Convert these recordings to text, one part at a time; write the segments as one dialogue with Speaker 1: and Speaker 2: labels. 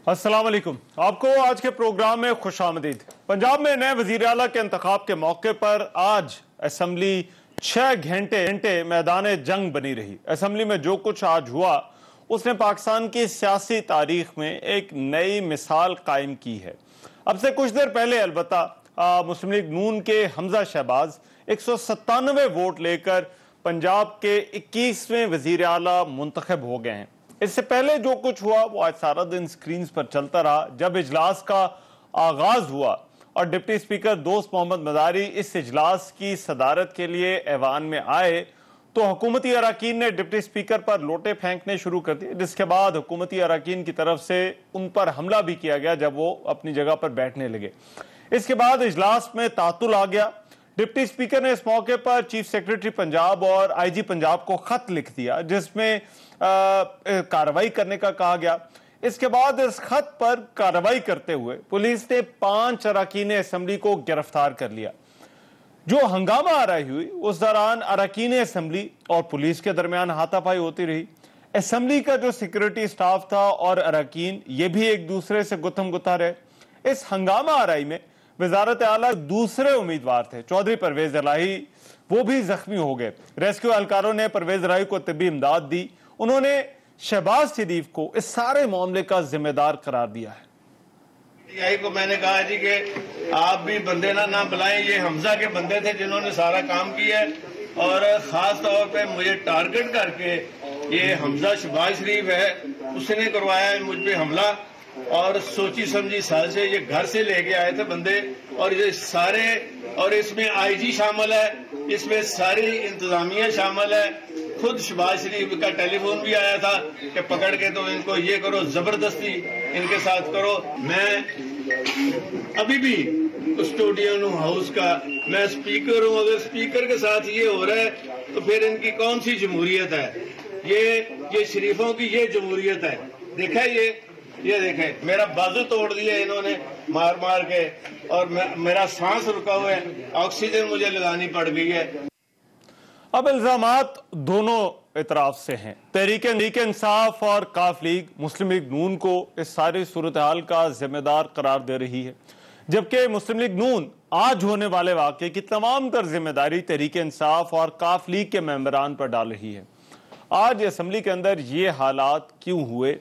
Speaker 1: अस्सलाम वालेकुम। आपको आज के प्रोग्राम में खुशामदीद। पंजाब में नए वजीर आला के इंतखाब के मौके पर आज असम्बली 6 घंटे मैदान जंग बनी रही। असम्बली में जो कुछ आज हुआ उसने पाकिस्तान की सियासी तारीख में एक नई मिसाल कायम की है। अब से कुछ देर पहले अलबत्ता मुस्लिम लीग नून के हमजा शहबाज 197 वोट लेकर पंजाब के 21वें वजीर आला मुंतखब हो गए हैं। इससे पहले जो कुछ हुआ वो आज सारा दिन स्क्रीन पर चलता रहा। जब इजलास का आगाज हुआ और डिप्टी स्पीकर दोस्त मोहम्मद मदारी इस इजलास की सदारत के लिए ऐवान में आए तो हुकूमती अरकान ने डिप्टी स्पीकर पर लोटे फेंकने शुरू कर दिए, जिसके बाद हुकूमती अरकान की तरफ से उन पर हमला भी किया गया जब वो अपनी जगह पर बैठने लगे। इसके बाद इजलास में तातुल आ गया। डिप्टी स्पीकर ने इस मौके पर चीफ सेक्रेटरी पंजाब और आईजी पंजाब को खत लिख दिया जिसमें कार्रवाई करने का कहा गया। इसके बाद इस खत पर कार्रवाई करते हुए पुलिस ने 5 अरकान असेंबली को गिरफ्तार कर लिया। जो हंगामा आराई हुई उस दौरान अरकान असेंबली और पुलिस के दरमियान हाथापाई होती रही। असेंबली का जो सिक्योरिटी स्टाफ था और अरकान ये भी एक दूसरे से गुत्थम गुत्था रहे। इस हंगामा आराई में वजारत आला दूसरे उम्मीदवार थे चौधरी परवेज इलाही, वो भी जख्मी हो गए। रेस्क्यू एहलकारों ने परवेज इलाही को तिब्बी इमदाद दी। उन्होंने शहबाज शरीफ को इस सारे मामले का जिम्मेदार करार दिया है।
Speaker 2: पीटीआई को मैंने कहा जी कि आप भी बंदे ना बुलाएं, ये हमजा के बंदे थे जिन्होंने सारा काम किया है और खास तौर पे मुझे टारगेट करके ये हमजा शहबाज शरीफ है उसने करवाया है मुझ पे हमला और सोची समझी साल से ये घर से लेके आए थे बंदे और ये सारे, और इसमें आईजी शामिल है, इसमें सारी इंतजामिया शामिल है। खुद शहबाज शरीफ का टेलीफोन भी आया था कि पकड़ के तो इनको ये करो, जबरदस्ती इनके साथ करो। मैं अभी भी कस्टोडियन हूँ हाउस का, मैं स्पीकर हूँ। अगर स्पीकर के साथ ये हो रहा है तो फिर इनकी कौन सी जमहूरियत है? ये शरीफों की ये जमहूरियत है। देखा ये देखें, मेरा बाजू तोड़ दिया इन्होंने मार मार के और मेरा सांस रुका हुआ है, ऑक्सीजन मुझे लगानी पड़ गई है।
Speaker 1: अब इल्जामात दोनों इतराफ से हैं। तहरीक इंसाफ और काफ लीग मुस्लिम लीग नून को इस सारी सूरत हाल का जिम्मेदार करार दे रही है, जबकि मुस्लिम लीग नून आज होने वाले वाक़े की तमाम तर जिम्मेदारी तहरीक इंसाफ और काफ लीग के मेंबरान पर डाल रही है। आज असम्बली के अंदर ये हालात क्यों हुए?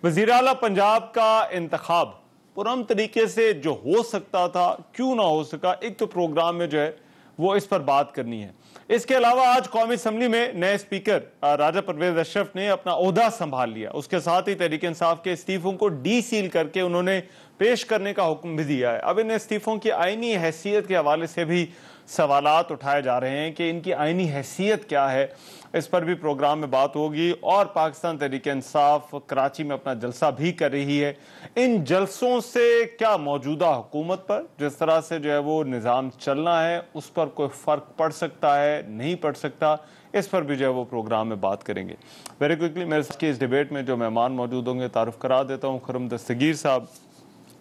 Speaker 1: वज़ीर आला पंजाब का इंतखाब पुरअमन तरीके से जो हो सकता था क्यों ना हो सका, एक तो प्रोग्राम में जो है वो इस पर बात करनी है। इसके अलावा आज कौमी असम्बली में नए स्पीकर राजा परवेज अशरफ ने अपना ओहदा संभाल लिया। उसके साथ ही तहरीक इंसाफ के इस्तीफों को डी सील करके उन्होंने पेश करने का हुक्म भी दिया है। अब इन इस्तीफों की आईनी हैसियत के हवाले से भी सवालात उठाए जा रहे हैं कि इनकी आईनी हैसियत क्या है। इस पर भी प्रोग्राम में बात होगी। और पाकिस्तान तहरीक इंसाफ कराची में अपना जलसा भी कर रही है। इन जलसों से क्या मौजूदा हुकूमत पर जिस तरह से जो है वो निज़ाम चलना है उस पर कोई फ़र्क पड़ सकता है, नहीं पड़ सकता, इस पर भी जो है वो प्रोग्राम में बात करेंगे। वेरी क्विकली मेरे साथ इस डिबेट में जो मेहमान मौजूद होंगे तारुफ करा देता हूँ। खुर्रम दस्तगीर साहब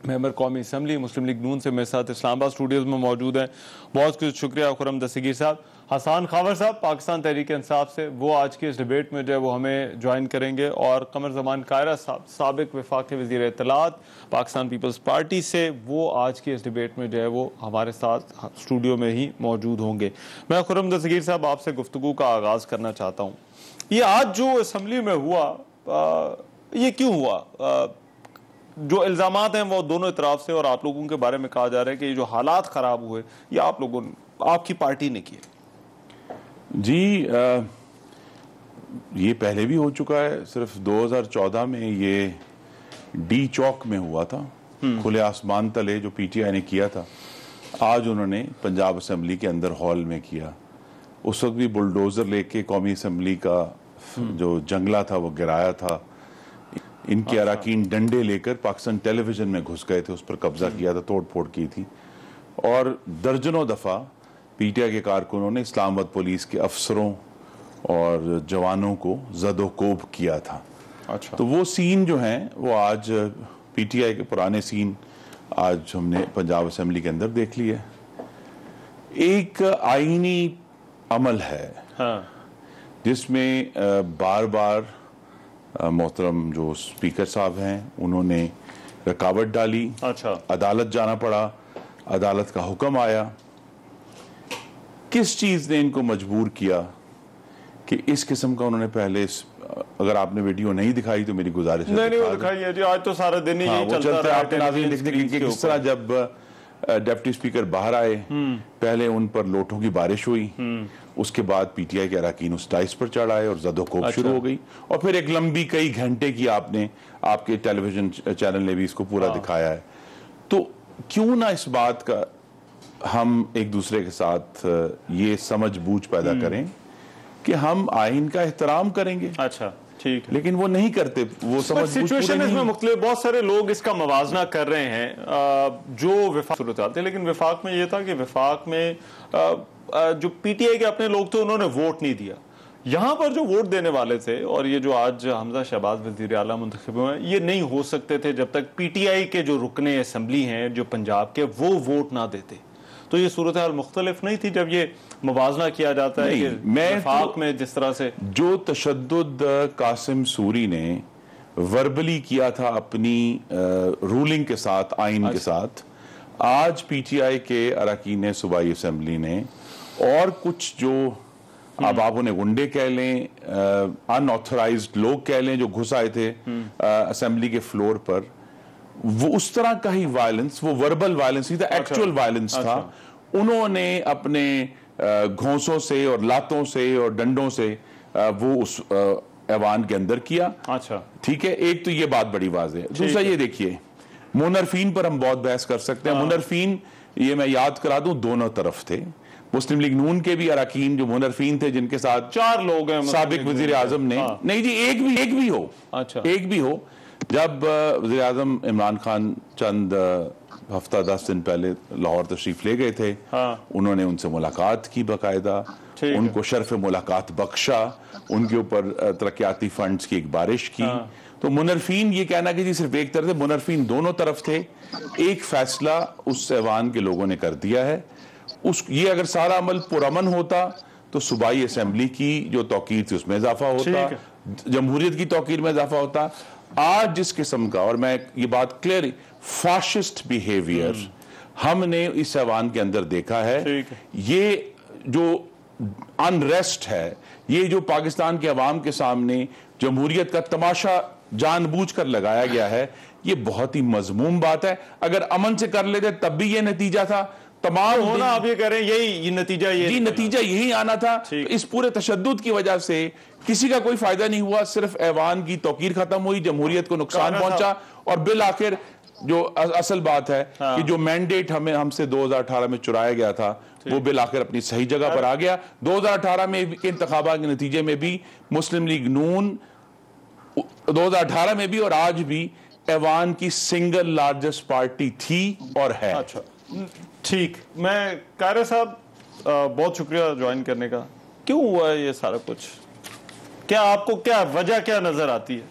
Speaker 1: मेंबर कौमी असम्बली मुस्लिम लीग नून से मेरे साथ इस्लामाबाद स्टूडियोज़ में मौजूद हैं। बहुत कुछ शुक्रिया खुर्रम दस्तगीर साहब। हसन खावर साहब पाकिस्तान तहरीक इंसाफ से, वो आज की इस डिबेट में जो है वो हमें ज्वाइन करेंगे। और कमर ज़मान कायरा साहब साबिक वफाकी वज़ीर इत्तलात पाकिस्तान पीपल्स पार्टी से, वो आज की इस डिबेट में जो है वो हमारे साथ स्टूडियो में ही मौजूद होंगे। मैं खुर्रम दस्तगीर साहब आपसे गुफ्तगू का आगाज़ करना चाहता हूँ। ये आज जो असम्बली में हुआ ये क्यों हुआ? जो इल्ज़ामात हैं वो दोनों तरफ से और आप लोगों के बारे में कहा जा रहा है कि ये जो हालात ख़राब हुए ये आप लोगों ने, आपकी पार्टी ने किए।
Speaker 3: जी ये पहले भी हो चुका है। सिर्फ 2014 में ये डी चौक में हुआ था, खुले आसमान तले जो पीटीआई ने किया था। आज उन्होंने पंजाब असम्बली के अंदर हॉल में किया। उस वक्त भी बुलडोज़र लेके कौमी असम्बली का जो जंगला था वो गिराया था। इनके अरकान डंडे लेकर पाकिस्तान टेलीविजन में घुस गए थे, उस पर कब्जा किया था, तोड़ फोड़ की थी। और दर्जनों दफ़ा पीटीआई के कारकुनों ने इस्लामाबाद पुलिस के अफसरों और जवानों को ज़दोकोब किया था। अच्छा। तो वो सीन जो हैं वो आज पीटीआई के पुराने सीन आज हमने पंजाब असम्बली के अंदर देख लिए। एक आईनी अमल है, हाँ, जिसमें बार बार मोहतरम जो स्पीकर साहब हैं उन्होंने रुकावट डाली।
Speaker 1: अच्छा,
Speaker 3: अदालत जाना पड़ा, अदालत का हुक्म आया। किस चीज ने इनको मजबूर किया कि इस किस्म का उन्होंने पहले अगर आपने वीडियो नहीं दिखाई तो मेरी गुजारिश है
Speaker 1: नहीं वो दिखाई है जी, आज तो सारा दिन ही यही चलता रहा।
Speaker 3: आपने नाज़रीन देखने कि किस तरह जब डिप्टी स्पीकर बाहर आए, पहले उन पर लोटों की बारिश हुई, उसके बाद पीटीआई के अरकान उस डाइस पर चढ़ आए और ज़दोकोब शुरू हो गई, और फिर एक लंबी कई घंटे की आपके टेलीविजन चैनल ने भी इसको पूरा दिखाया है। तो क्यों ना इस बात का हम एक दूसरे के साथ ये समझ बूझ पैदा करें कि हम आइन का एहतराम करेंगे।
Speaker 1: अच्छा, ठीक है,
Speaker 3: लेकिन वो नहीं करते, वो समझ
Speaker 1: सिचुएशन इसमें मुख्तलिफ, बहुत सारे लोग इसका मवाजना कर रहे हैं जो विफाक सूरत हाल थे। लेकिन विफाक में ये था कि विफाक में जो पीटीआई के अपने लोग थे उन्होंने वोट नहीं दिया। यहाँ पर जो वोट देने वाले थे, और ये जो आज हमजा शहबाज वज़ीर आला मुंतखब हुए हैं, ये नहीं हो सकते थे जब तक पीटीआई के जो रुकने असम्बली हैं जो पंजाब के, वो वोट ना देते। तो ये सूरत हाल मुख्तलिफ नहीं थी जब ये मवाजना किया जाता है कि वफाक में जिस तरह से
Speaker 3: जो तशद्दुद कासिम सूरी ने वर्बली किया था अपनी रूलिंग के साथ, आइन के साथ, आज पीटीआई के अरकान सूबाई असम्बली ने और कुछ जो अब आप उन्हें गुंडे कह लें, अनऑथराइज्ड लोग कह लें, जो घुस आए थे असम्बली के फ्लोर पर, वो उस तरह का ही वायलेंस, वो वर्बल वायलेंस नहीं था, एक्चुअल वायलेंस था। उन्होंने अपने घोंसों से और लातों से और डंडों से वो उस ऐवान के अंदर किया।
Speaker 1: अच्छा,
Speaker 3: ठीक है, एक तो ये बात बड़ी वाज़ेह है। दूसरा ये देखिए, मुनरफीन पर हम बहुत बहस कर सकते हैं। मुनरफीन, ये मैं याद करा दूं, दोनों तरफ थे। मुस्लिम लीग नून के भी अरकान जो मुनरफीन थे, जिनके साथ
Speaker 1: 4 लोग हैं,
Speaker 3: साबिक वजीर आजम ने, नहीं जी, एक भी हो,
Speaker 1: अच्छा,
Speaker 3: एक भी हो। जब वज़ीर आज़म इमरान खान चंद हफ्ता 10 दिन पहले लाहौर तशरीफ ले गए थे, उन्होंने उनसे मुलाकात की, बाकायदा उनको शर्फ मुलाकात बख्शा, उनके ऊपर तरक्याती फंड्स की एक बारिश की। तो मुनरफीन, ये कहना कि जी सिर्फ एक तरफ थे, मुनरफीन दोनों तरफ थे। एक फैसला उस ऐवान के लोगों ने कर दिया है। ये अगर सारा अमल पुरअमन होता तो सूबाई असम्बली की जो तौकीर थी उसमें इजाफा होता, जमहूरियत की तौकीर में इजाफा होता। आज जिस किस्म का, और मैं ये बात क्लियर, फाशिस्ट बिहेवियर हमने इस ऐवान के अंदर देखा है, ये जो अनरेस्ट है, ये जो पाकिस्तान के अवाम के सामने जमहूरियत का तमाशा जानबूझकर लगाया गया है, ये बहुत ही मजमूम बात है। अगर अमन से कर लेते तब भी ये नतीजा था, तमाम
Speaker 1: होना, आप ये कह रहे हैं यही नतीजा,
Speaker 3: नतीजा यही आना था। तो इस पूरे तशद्दुद की वजह से किसी का कोई फायदा नहीं हुआ, सिर्फ ऐवान की तौकीर खत्म हुई, जमहूरियत को नुकसान पहुंचा, और बिल आखिर जो असल बात है कि जो मैंडेट हमसे 2018 में चुराया गया था, वो बिल आखिर अपनी सही जगह पर आ गया। 2018 में के इंतखाबात के नतीजे में भी मुस्लिम लीग नून 2018 में भी और आज भी ऐवान की सिंगल लार्जेस्ट पार्टी थी और है।
Speaker 1: अच्छा, ठीक। मैं कारे साहब, बहुत शुक्रिया ज्वाइन करने का। क्यों हुआ ये सारा कुछ? क्या आपको क्या वजह क्या नजर आती है?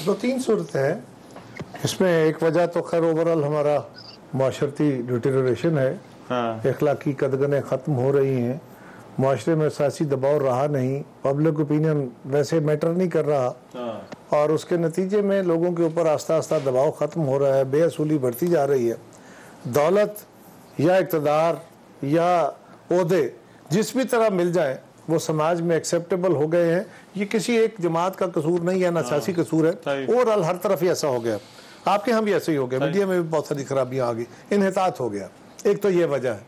Speaker 4: 2-3 सूरत है इसमें। एक वजह तो खैर ओवरऑल हमारा माशरती डिटेरियोरेशन है, अखलाकी कदगनें ख़त्म हो रही हैं, माशरे में सियासी दबाव रहा नहीं, पब्लिक ओपिनियन वैसे मैटर नहीं कर रहा, और उसके नतीजे में लोगों के ऊपर आस्ता आस्ता दबाव ख़त्म हो रहा है, बेअसूली बढ़ती जा रही है। दौलत या इक़्तिदार या ओहदे जिस भी तरह मिल जाए वो समाज में एक्सेप्टेबल हो गए हैं। ये किसी एक जमात का कसूर नहीं है, ना सियासी कसूर है, ओवरऑल हर तरफ ही ऐसा हो गया। आपके यहाँ भी ऐसे ही हो गया, मीडिया में भी बहुत सारी खराबियां आ गई, इन्हितात हो गया। एक तो ये वजह है,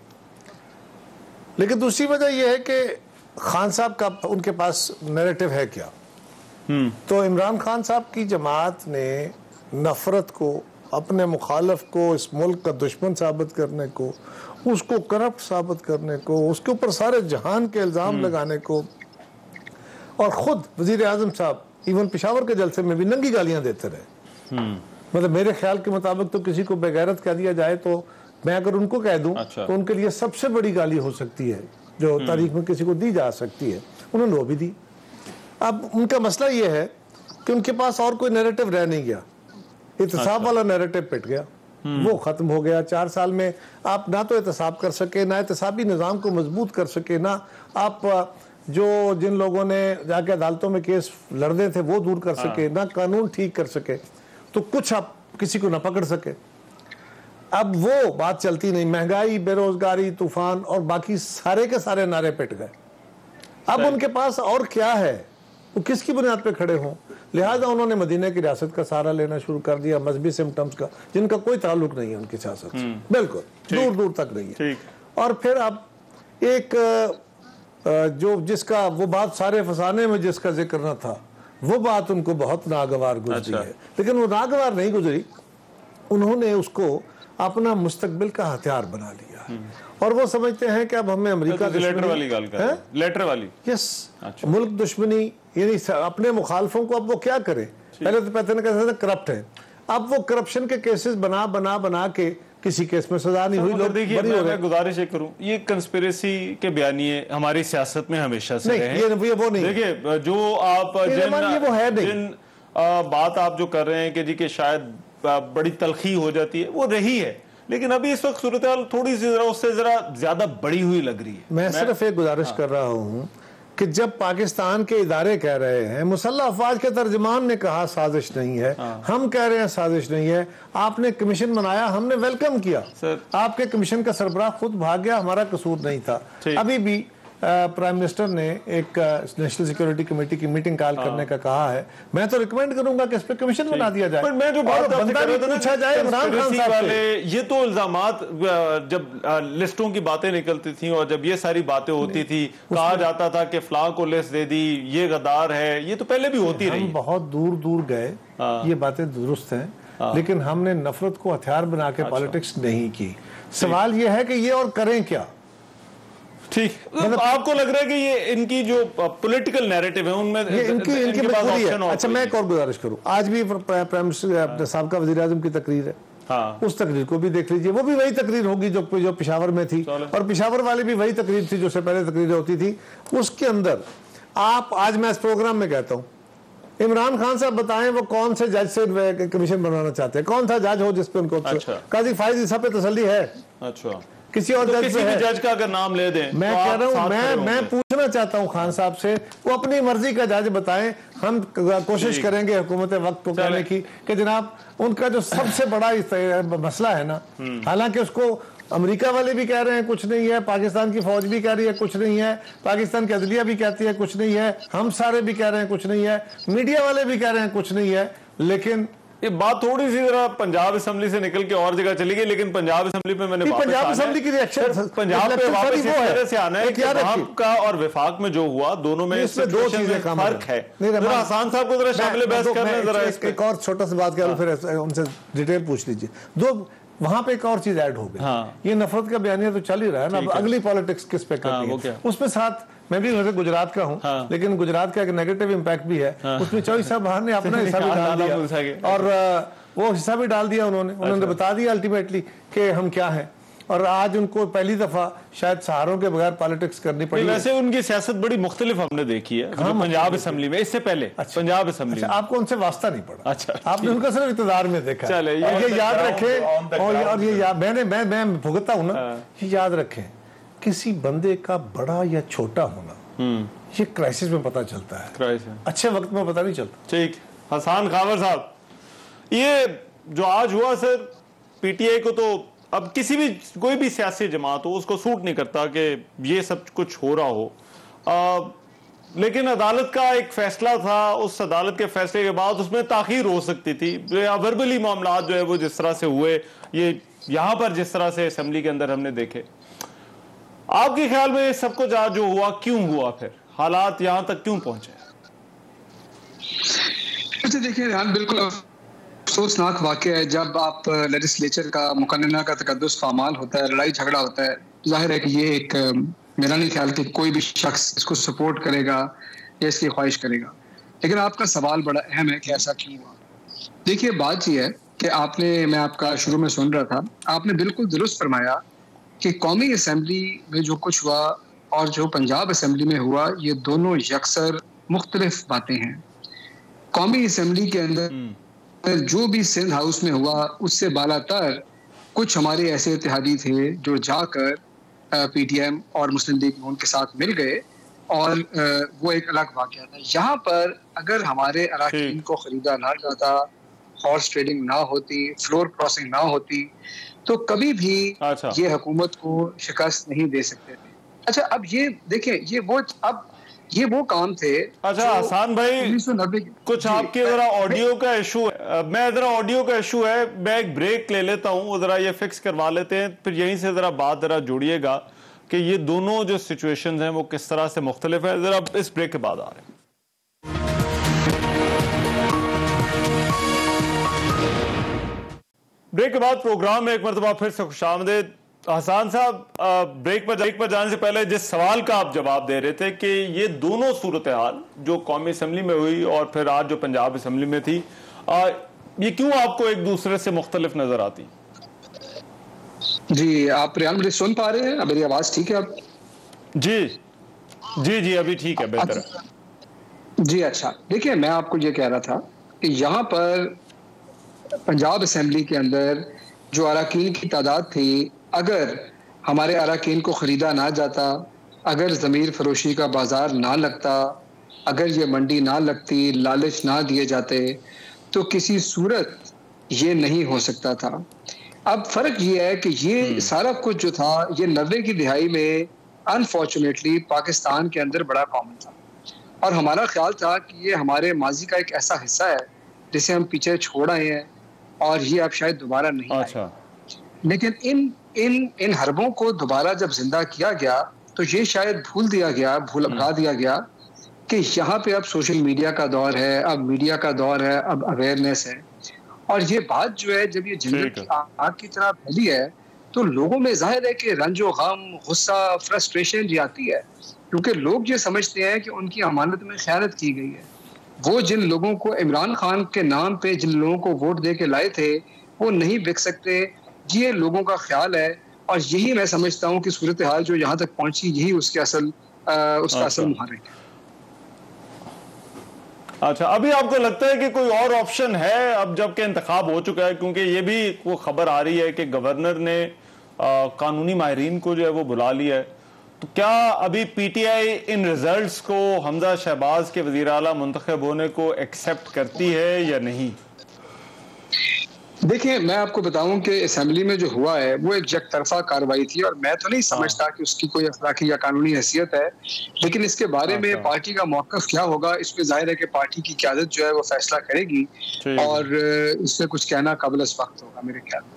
Speaker 4: लेकिन दूसरी वजह यह है कि खान साहब का उनके पास नैरेटिव है क्या। तो इमरान खान साहब की जमात ने नफरत को, अपने मुखालफ को इस मुल्क का दुश्मन साबित करने को, उसको करप्ट साबित करने को, उसके ऊपर सारे जहान के इल्ज़ाम लगाने को, और ख़ुद वज़ीर आज़म साहब इवन पेशावर के जलसे में भी नंगी गालियाँ देते रहे। मतलब मेरे ख्याल के मुताबिक तो किसी को बेगैरत कह दिया जाए तो मैं अगर उनको कह दूं तो उनके लिए सबसे बड़ी गाली हो सकती है जो तारीख में किसी को दी जा सकती है। उन्होंने वो भी दी। अब उनका मसला ये है कि उनके पास और कोई नैरेटिव रह नहीं गया, एहतसाब वाला नैरेटिव पिट गया, वो खत्म हो गया। 4 साल में आप ना तो एहतसाब कर सके, ना एहतसाबी निज़ाम को मजबूत कर सके, ना आप जो जिन लोगों ने जाके अदालतों में केस लड़ने थे वो दूर कर सके, ना कानून ठीक कर सके, तो कुछ आप किसी को ना पकड़ सके। अब वो बात चलती नहीं, महंगाई, बेरोजगारी, तूफान और बाकी सारे के सारे नारे पिट गए। अब उनके पास और क्या है, वो किसकी बुनियाद पे खड़े हों? लिहाजा उन्होंने मदीना की रियासत का सहारा लेना शुरू कर दिया, मजहबी सिम्टम्स का, जिनका कोई ताल्लुक नहीं है उनकी सियासत से, बिल्कुल दूर दूर तक नहीं है। और फिर अब एक जो जिसका वो बात सारे फसाने में जिसका जिक्र न था, वो बात उनको बहुत नागवार गुजरी है। लेकिन वो नागवार नहीं गुजरी, उन्होंने उसको अपना मुस्तकबिल का हथियार बना लिया और वो समझते हैं कि अब हमें अमेरिका
Speaker 1: लेटर वाली गाल कर रहे हैं, लेटर वाली,
Speaker 4: यस, मुल्क दुश्मनी, यानी अपने मुखालफों को अब वो क्या करे? पहले तो कहते थे करप्ट है, अब वो करप्शन के केसेस बना बना बना के किसी केस में सजा नहीं हुई, लोग
Speaker 1: देखिए मैं गुजारिश करूं, ये कंस्पिरेसी के बयानिए हमारी सियासत में हमेशा से रहे हैं।
Speaker 4: ये वो नहीं,
Speaker 1: देखिए जो आप जिन बात आप जो कर रहे हैं कि जी के शायद बड़ी तलखी हो जाती है, वो रही है, लेकिन अभी इस वक्त सूरत हाल थोड़ी सी उससे जरा ज्यादा बड़ी हुई लग रही है।
Speaker 4: मैं सिर्फ एक गुजारिश कर रहा हूँ कि जब पाकिस्तान के इदारे कह रहे हैं, मुसल्लह अफवाज के तर्जमान ने कहा साजिश नहीं है, हम कह रहे हैं साजिश नहीं है, आपने कमीशन बनाया, हमने वेलकम किया, आपके कमीशन का सरबराह खुद भाग गया, हमारा कसूर नहीं था। अभी भी प्राइम मिनिस्टर ने एक नेशनल सिक्योरिटी कमेटी की मीटिंग कॉल करने का कहा है। मैं तो रिकमेंड करूंगा कि इस पे कमीशन बना दिया जाए।
Speaker 1: पर मैं जो बात
Speaker 4: बंदा भी पूछा जाए इमरान खान साहब वाले,
Speaker 1: ये तो इल्जामात जब लिस्टों की बातें निकलती थी और जब ये सारी बातें होती थी, कहा जाता था कि फलां को लिस्ट दे दी, ये गद्दार है, ये तो पहले भी होती रही।
Speaker 4: हम बहुत दूर दूर गए, ये बातें दुरुस्त हैं, लेकिन हमने नफरत को हथियार बना के पॉलिटिक्स नहीं की। सवाल ये है कि ये और करें क्या?
Speaker 1: ठीक, मतलब आपको लग रहा है कि ये इनकी जो पॉलिटिकल नैरेटिव है उनमें
Speaker 4: इनकी मजबूरी है। अच्छा, मैं एक और गुजारिश करूं, आज भी प्राइम मिनिस्टर साहब का वजीर आजम की तकरीर है, उस तकरीर को भी देख लीजिए, वो भी वही तकरीर होगी जो पेशावर में थी, और पेशावर वाली भी वही तकरीर थी जो से पहले तकरीरें होती थी। उसके अंदर आप, आज मैं इस प्रोग्राम में कहता हूँ, इमरान खान साहब बताएं वो कौन से जज से कमीशन बनाना चाहते हैं, कौन सा जज हो जिसपे उनको काजी फायज ईसा पे तसल्ली है? अच्छा, किसी और
Speaker 1: जज का अगर नाम ले दें,
Speaker 4: मैं कह रहा हूं, मैं पूछना चाहता हूं खान साहब से, वो अपनी मर्जी का जज बताएं, हम कोशिश करेंगे हुकूमत वक्त को कहने की कि जनाब उनका जो सबसे बड़ा मसला है ना, हालांकि उसको अमेरिका वाले भी कह रहे हैं कुछ नहीं है, पाकिस्तान की फौज भी कह रही है कुछ नहीं है, पाकिस्तान की अदलिया भी कहती है कुछ नहीं है, हम सारे भी कह रहे हैं कुछ नहीं है, मीडिया वाले भी कह रहे हैं कुछ नहीं है, लेकिन
Speaker 1: ये बात थोड़ी सी जरा पंजाब असेंबली से निकल के और जगह चली गई। लेकिन पंजाब असेंबली पे मैंने
Speaker 4: पंजाब असेंबली की रिएक्शन,
Speaker 1: पंजाब पे वापस इस तरह से आना है कि वहां का और विफाक में जो हुआ, दोनों में
Speaker 4: इसमें दो चीजें फर्क है।
Speaker 1: जरा हसन साहब को जरा शामिल बहस करने, जरा
Speaker 4: एक और छोटा सा बात करूं, फिर उनसे डिटेल पूछ लीजिए। दो वहां पे एक और चीज ऐड हो गई, ये नफरत का बयानिया तो चल ही रहा है ना, अगली पॉलिटिक्स किस पे करनी है उसमें साथ। मैं भी वैसे गुजरात का हूँ, लेकिन गुजरात का एक नेगेटिव इम्पैक्ट भी है, उसमें चौधरी साहब ने अपना हिस्सा भी डाल दिया, और वो हिस्सा भी डाल दिया उन्होंने बता दिया अल्टीमेटली कि हम क्या हैं, और आज उनको पहली दफा शायद सहारों के बगैर पॉलिटिक्स करनी पड़ी।
Speaker 1: वैसे उनकी सियासत बड़ी मुख्तलिफ हमने देखी है पंजाब असेंबली में, इससे पहले पंजाब असेंबली।
Speaker 4: आपको उनसे वास्ता नहीं पड़ा,
Speaker 1: अच्छा,
Speaker 4: आपने उनका सिर्फ इक़्तिदार में देखा। ये याद रखें, और ये मैं भुगता हूँ ना, ये याद रखें, किसी बंदे का बड़ा या छोटा होना ये क्राइसिस में पता चलता है, अच्छे वक्त में पता नहीं चलता।
Speaker 1: ठीक, हसन खावर साहब, ये जो आज हुआ सर, पीटीआई को तो अब किसी भी कोई भी सियासी जमात हो उसको सूट नहीं करता कि ये सब कुछ हो रहा हो, लेकिन अदालत का एक फैसला था, उस अदालत के फैसले के बाद उसमें ताखीर हो सकती थी, वर्बली मामला जो है वो जिस तरह से हुए, ये यहाँ पर जिस तरह से असेंबली के अंदर हमने देखे, आपके ख्याल में सब कुछ आज जो हुआ क्यों हुआ, फिर हालात यहाँ तक क्यों पहुंचे?
Speaker 5: अच्छा देखिए, बिल्कुल अफसोसनाक वाक़या है जब आप लेजिस्लेचर का मुकन्नना का तकद्दुस पामाल होता है, लड़ाई झगड़ा होता है। जाहिर है कि ये एक, मेरा नहीं ख्याल कि कोई भी शख्स इसको सपोर्ट करेगा या इसकी ख्वाहिश करेगा, लेकिन आपका सवाल बड़ा अहम है कि ऐसा क्यों हुआ। देखिए, बात यह है कि आपने, मैं आपका शुरू में सुन रहा था, आपने बिल्कुल दुरुस्त फरमाया कि कौमी असम्बली में जो कुछ हुआ और जो पंजाब असम्बली में हुआ, ये दोनों यकसर मुख्तलिफ बातें हैं। कौमी असम्बली के अंदर जो भी सिंध हाउस में हुआ, उससे बालातर कुछ हमारे ऐसे इत्तेहादी थे जो जाकर पीटीएम और मुस्लिम लीग नून के साथ मिल गए और वो एक अलग वाक़या था। यहाँ पर अगर हमारे अराकीन को खरीदा ना जाता, हॉर्स ट्रेडिंग ना होती, फ्लोर क्रॉसिंग ना होती, तो कभी भी ये हुकूमत को शिकस्त नहीं दे सकते थे। अच्छा, अब ये देखिए, ये वो काम थे।
Speaker 1: अच्छा हसन भाई, कुछ आपके जरा ऑडियो का इशू है, मैं जरा ऑडियो का इशू है, मैं एक ब्रेक ले लेता हूं, जरा ये फिक्स करवा लेते हैं, फिर यहीं से जरा बात जरा जोड़िएगा कि ये दोनों जो सिचुएशंस हैं वो किस तरह से मुख्तलिफ है। जरा इस ब्रेक के बाद आ रहे हैं। ब्रेक के बाद प्रोग्राम में एक मरतबा फिर से खुशामदीद। हसन साहब, ब्रेक पर जाने से पहले जिस सवाल का आप जवाब दे रहे थे कि ये दोनों सूरत हाल जो कौमी असम्बली में हुई और फिर आज जो पंजाब असम्बली में थी, ये क्यों आपको एक दूसरे से मुख्तलिफ नजर आती?
Speaker 5: जी, आप रियान मुझे सुन पा रहे हैं? मेरी आवाज ठीक है? आप
Speaker 1: जी जी जी अभी ठीक है, बेहतर है
Speaker 5: जी। अच्छा, देखिए, मैं आपको ये कह रहा था कि यहाँ पर पंजाब असम्बली के अंदर जो अराकीन की तादाद थी, अगर हमारे अराकीन को ख़रीदा ना जाता, अगर ज़मीर फरोशी का बाज़ार ना लगता, अगर ये मंडी ना लगती, लालच ना दिए जाते, तो किसी सूरत ये नहीं हो सकता था। अब फ़र्क ये है कि ये सारा कुछ जो था, ये 90 की दिहाई में अनफॉर्चुनेटली पाकिस्तान के अंदर बड़ा कॉमन था, और हमारा ख्याल था कि ये हमारे माजी का एक ऐसा हिस्सा है जिसे हम पीछे छोड़ आए हैं और ये अब शायद दोबारा नहीं आएगा। लेकिन इन हरबों को दोबारा जब जिंदा किया गया तो ये शायद भुला दिया गया कि यहाँ पे अब सोशल मीडिया का दौर है, अब मीडिया का दौर है, अब अवेयरनेस है, और ये बात जो है जब ये जंगल की आग की तरह फैली है तो लोगों में जाहिर है कि रंजो गम, गुस्सा, फ्रस्ट्रेशन जी आती है, क्योंकि लोग ये समझते हैं कि उनकी अमानत में खयानत की गई है। वो जिन लोगों को इमरान खान के नाम पे जिन लोगों को वोट दे के लाए थे वो नहीं बिक सकते, ये लोगों का ख्याल है, और यही मैं समझता हूँ कि सूरत हाल जो यहाँ तक पहुंची यही उसका असल मुहारिक है।
Speaker 1: अच्छा, अभी आपको लगता है कि कोई और ऑप्शन है अब जबकि इंतखाब हो चुका है? क्योंकि ये भी वो खबर आ रही है कि गवर्नर ने कानूनी माहिरीन को जो है वो बुला लिया है, तो क्या अभी पीटीआई इन रिजल्ट्स को हमजा शहबाज के वजीर आला मुंतखब होने को एक्सेप्ट करती है या नहीं?
Speaker 5: देखिए, मैं आपको बताऊं कि असेंबली में जो हुआ है वो एक यकतरफा कार्रवाई थी, और मैं तो नहीं समझता कि उसकी कोई अखलाकी या कानूनी हैसियत है, लेकिन इसके बारे में पार्टी का मौक़िफ़ क्या होगा इस पे जाहिर है कि पार्टी की क़यादत जो है वो फैसला करेगी, और इससे कुछ कहना काबिल वक्त होगा मेरे ख्याल में।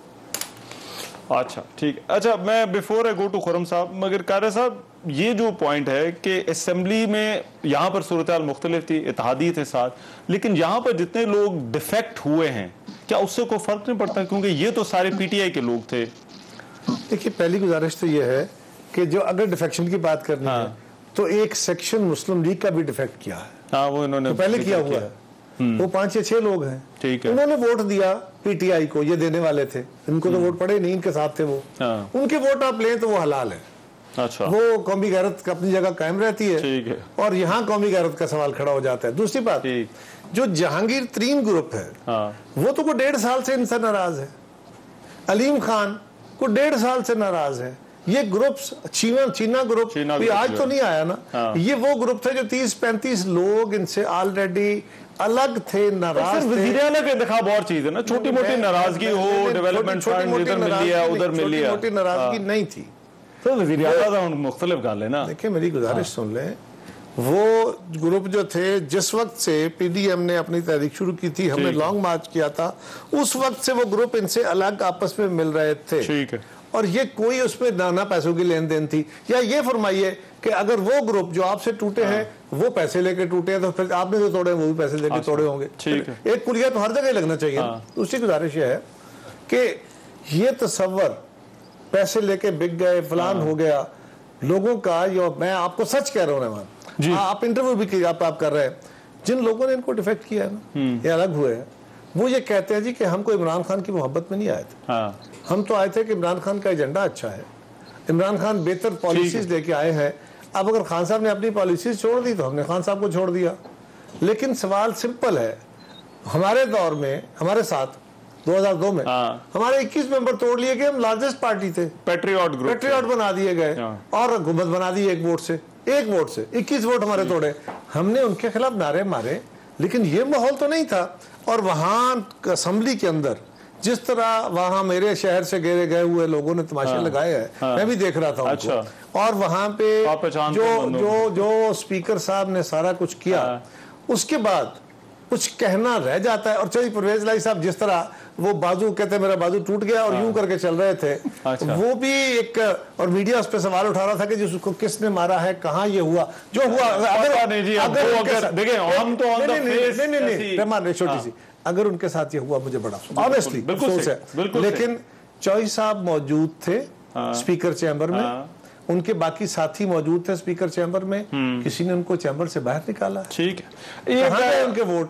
Speaker 1: अच्छा, ठीक है। अच्छा, मैं before I go to Khurram साहब, मगर कारी साहब, ये जो पॉइंट है कि असेंबली में यहाँ पर सूरत हाल मुख्तलिफ थी, इत्तेहादी थे साथ, लेकिन यहाँ पर जितने लोग डिफेक्ट हुए हैं क्या उससे कोई फर्क नहीं पड़ता? क्योंकि ये तो सारे पीटीआई के लोग थे।
Speaker 4: देखिए, पहली गुजारिश तो ये है कि जो अगर डिफेक्शन की बात करनी है तो एक सेक्शन मुस्लिम लीग का भी डिफेक्ट किया है।
Speaker 1: हाँ, वो इन्होंने
Speaker 4: तो पहले किया हुआ है। वो 5 या 6 लोग हैं,
Speaker 1: ठीक है,
Speaker 4: उन्होंने वोट दिया पीटीआई को, ये देने वाले थे, इनको तो वोट पड़े नहीं, इनके साथ थे वो। उनके वोट आप लें तो वो हलाल है।
Speaker 1: अच्छा, वो
Speaker 4: कौमी गैरत अपनी जगह कायम रहती है,
Speaker 1: ठीक है,
Speaker 4: और यहाँ कौमी गैरत का सवाल खड़ा हो जाता है। दूसरी बात, जो जहांगीर तरीन ग्रुप है, वो तो को 1.5 साल से इनसे नाराज है, अलीम खान को 1.5 साल से नाराज है। ये ग्रुप्स चीना ग्रुप आज तो नहीं आया ना, ये वो ग्रुप थे जो 30-35 लोग इनसे ऑलरेडी अलग थे, नाराज थे।
Speaker 1: वज़ीर आला का इंतखाब और चीज है ना, छोटी मोटी नाराजगी हो, डेवलपमेंट फंड इधर मिल लिया उधर मिल लिया,
Speaker 4: छोटी नाराजगी नहीं थी।
Speaker 1: तो वज़ीर आला का मुख्तलिफ गाल है ना।
Speaker 4: देखिए, मेरी गुजारिश सुन लें, वो ग्रुप जो थे, जिस वक्त से पीडीएम ने अपनी तहरीक शुरू की थी, हमने लॉन्ग मार्च किया था, उस वक्त से वो ग्रुप इनसे अलग आपस में मिल रहे थे,
Speaker 1: ठीक है,
Speaker 4: और ये कोई उसमें नाना पैसों की लेन देन थी। या ये फरमाइए कि अगर वो ग्रुप जो आपसे टूटे हैं वो पैसे लेके टूटे हैं तो फिर आपने जो तोड़े वो भी पैसे लेके तोड़े होंगे,
Speaker 1: ठीक है।
Speaker 4: एक पुलिया तो हर जगह लगना चाहिए। दूसरी गुजारिश ये है कि ये तस्वर पैसे लेके बिक गए, फलान हो गया लोगों का, यो मैं आपको सच कह रहा हूँ रहमान, आप इंटरव्यू भी आप कर रहे हैं, जिन लोगों ने इनको डिफेक्ट किया है ना, ये अलग हुए हैं, वो ये कहते हैं जी कि हमको इमरान खान की मोहब्बत में नहीं आए थे, हम तो आए थे कि इमरान खान का एजेंडा अच्छा है, इमरान खान बेहतर पॉलिसीज लेके आए हैं। अब अगर खान साहब ने अपनी पॉलिसीज छोड़ दी तो हमने खान साहब को छोड़ दिया। लेकिन सवाल सिंपल है, हमारे दौर में, हमारे साथ 2002 में हमारे 21 मेंबर तोड़ लिए गए, हम लार्जेस्ट पार्टी थे,
Speaker 1: पैट्रियट ग्रुप,
Speaker 4: पैट्रियट बना दिए गए और हुकूमत बना दी एक वोट से। 1 वोट से 21 वोट हमारे तोड़े। हमने उनके खिलाफ नारे मारे, लेकिन ये माहौल तो नहीं था। और वहां असेंबली के अंदर जिस तरह वहां मेरे शहर से गए हुए लोगों ने तमाशे लगाए हैं, मैं भी देख रहा था उनको। और वहां पे जो स्पीकर साहब ने सारा कुछ किया, उसके बाद कुछ कहना रह जाता है। और चौधरी परवेज लाई साहब जिस तरह वो बाजू कहते मेरा बाजू टूट गया और यूं करके चल रहे थे, वो भी एक, और मीडिया उस पर सवाल उठा रहा था कि जिसको किसने मारा है, कहां ये हुआ जो हुआ। रहमान छोटी सी, अगर उनके साथ ये हुआ मुझे बड़ा ऑनेस्टली अफसोस है। लेकिन चौधरी साहब मौजूद थे स्पीकर चैम्बर में, उनके बाकी साथी मौजूद थे स्पीकर चैम्बर में, किसी ने उनको चैम्बर से बाहर निकाला।
Speaker 1: ठीक है, ये
Speaker 4: उनके वोट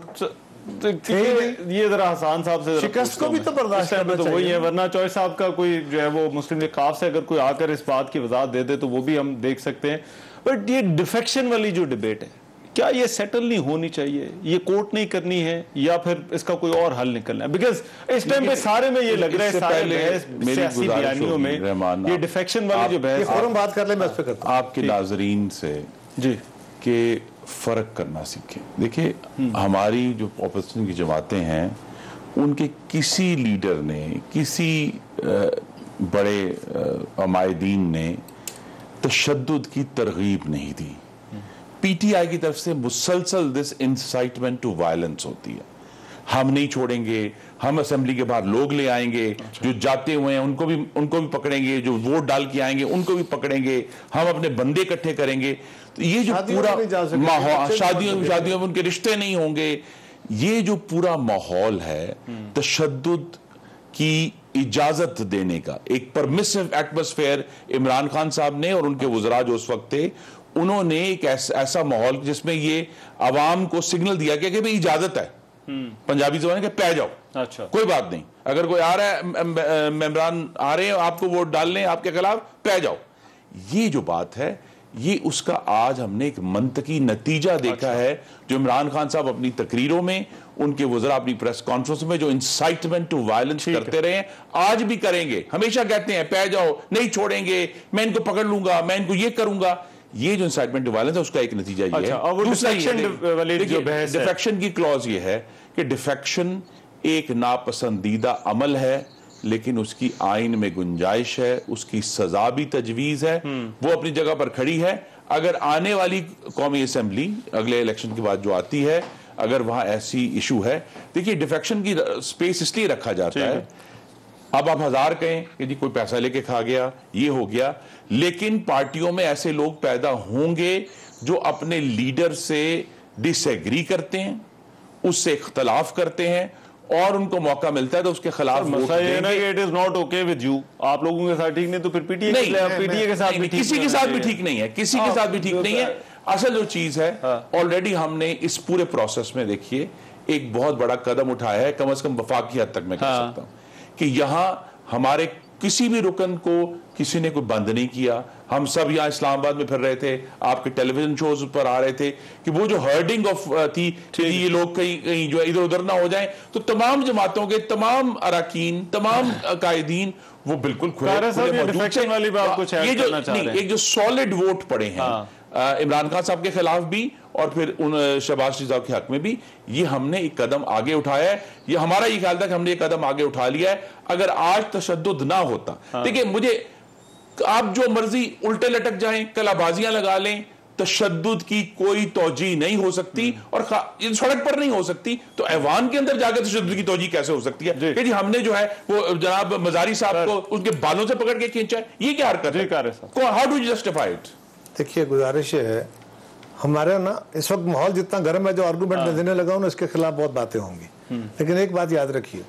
Speaker 1: ये जरा हसन साहब से
Speaker 4: शिकस्त को भी तो बर्दाश्त करना
Speaker 1: तो वही है, वरना चौधरी साहब का कोई जो है वो मुस्लिम लीग काफ से अगर कोई आकर इस बात की वजाहत दे दे तो वो भी हम देख सकते हैं। बट ये डिफेक्शन वाली जो डिबेट है, क्या ये सेटल नहीं होनी चाहिए, ये कोर्ट नहीं करनी है, या फिर इसका कोई और हल निकलना है? बिकॉज इस टाइम पे सारे में ये लग रहा है, सारे सियासी बयानियों में ये डिफेक्शन वाली जो बहस,
Speaker 4: बात कर ले मैं उस पे करता हूं
Speaker 3: आपके नाजरीन से जी कि फर्क करना सीखें। देखिए, हमारी जो ऑपोजिशन की जमातें हैं, उनके किसी लीडर ने, किसी बड़े अमायदीन ने तशद्दुद की तरगीब नहीं दी। पीटीआई की तरफ से मुसलसल दिस इंसाइटमेंट टू वायलेंस होती है, हम नहीं छोड़ेंगे, हम असेंबली के बाहर लोग ले आएंगे, जो जाते हुए हैं उनको भी पकड़ेंगे, जो वोट डाल के आएंगे उनको भी पकड़ेंगे, हम अपने बंदे इकट्ठे करेंगे। तो ये जो पूरा माहौल, शादियों में उनके रिश्ते नहीं होंगे, ये जो पूरा माहौल है तशद्दुद की इजाजत देने का, एक परमिसिव एटमॉस्फेयर इमरान खान साहब ने और उनके वज़रा जो उस वक्त थे, उन्होंने एक ऐसा माहौल जिसमें ये आवाम को सिग्नल दिया गया कि भाई इजाजत है, पंजाबी ज़बान के पै जाओ, अच्छा कोई बात नहीं, अगर कोई आ रहा है, मेंबरान आ रहे हैं आपको वोट डालने आपके खिलाफ, पै जाओ। ये जो बात है, ये उसका आज हमने एक मंतकी नतीजा देखा है, जो इमरान खान साहब अपनी तकरीरों में, उनके वज़रा अपनी प्रेस कॉन्फ्रेंस में जो इंसाइटमेंट टू वायलेंस करते रहे, आज भी करेंगे, हमेशा कहते हैं पै जाओ, नहीं छोड़ेंगे, मैं इनको पकड़ लूंगा, मैं इनको ये करूंगा। ये जो इंसाइटमेंट टू वायलेंस है, उसका एक नतीजा ये है, डिफेक्शन की क्लॉज ये है कि डिफेक्शन एक नापसंदीदा अमल है, लेकिन उसकी आइन में गुंजाइश है, उसकी सजा भी तजवीज है, वो अपनी जगह पर खड़ी है। अगर आने वाली कौमी असेंबली अगले इलेक्शन के बाद जो आती है, अगर वहां ऐसी इशू है, देखिए डिफेक्शन की स्पेस इसलिए रखा जाता है, अब आप 1000 कहें कि जी कोई पैसा लेके खा गया, ये हो गया, लेकिन पार्टियों में ऐसे लोग पैदा होंगे जो अपने लीडर से डिसएग्री करते हैं, उससे इख्तलाफ करते हैं, और उनको मौका मिलता है तो उसके खिलाफ
Speaker 1: मसला ये है ना कि it is not okay with you, आप लोगों के साथ ठीक नहीं, तो फिर पीटीए के साथ भी
Speaker 3: किसी के साथ भी ठीक नहीं है, किसी के साथ भी ठीक नहीं है। असल जो चीज है, ऑलरेडी हमने इस पूरे प्रोसेस में देखिए एक बहुत बड़ा कदम उठाया है, कम से कम वफाकी हद तक मैं कह सकता हूं कि यहां हमारे किसी भी रुकन को किसी ने कोई बंद नहीं किया। हम सब यहाँ इस्लामाबाद में फिर रहे थे, आपके टेलीविजन शोज पर आ रहे थे कि वो जो हर्डिंग ऑफ थी कि ये लोग कहीं जो इधर उधर ना हो जाएं, तो तमाम जमातों के तमाम अरकान, तमाम कायदीन वो बिल्कुल एक जो सॉलिड वोट पड़े हैं इमरान खान साहब के खिलाफ भी और फिर उन शहबाज शरीफ साहब के हक में भी, ये हमने एक कदम आगे उठाया है। ये हमारा ये ख्याल था कि हमने एक कदम आगे उठा लिया है। अगर आज तशद्दुद ना होता, देखिए मुझे आप जो मर्जी उल्टे लटक जाएं, कलाबाजियां लगा लें, तशद्दुद की कोई तौजीह नहीं हो सकती और सड़क पर नहीं हो सकती, तो ऐवान के अंदर जाकर तशद्दुद की तौजीह कैसे हो सकती है कि जी हमने जो है वो जनाब मजारी साहब को उनके बालों से पकड़ के खींचा है, ये क्या हरकत है? How do you justify it?
Speaker 4: देखिए, गुजारिश है हमारे ना इस वक्त माहौल जितना गर्म है, जो आर्गूमेंट में देने लगा हूं इसके खिलाफ बहुत बातें होंगी, लेकिन एक बात याद रखिए,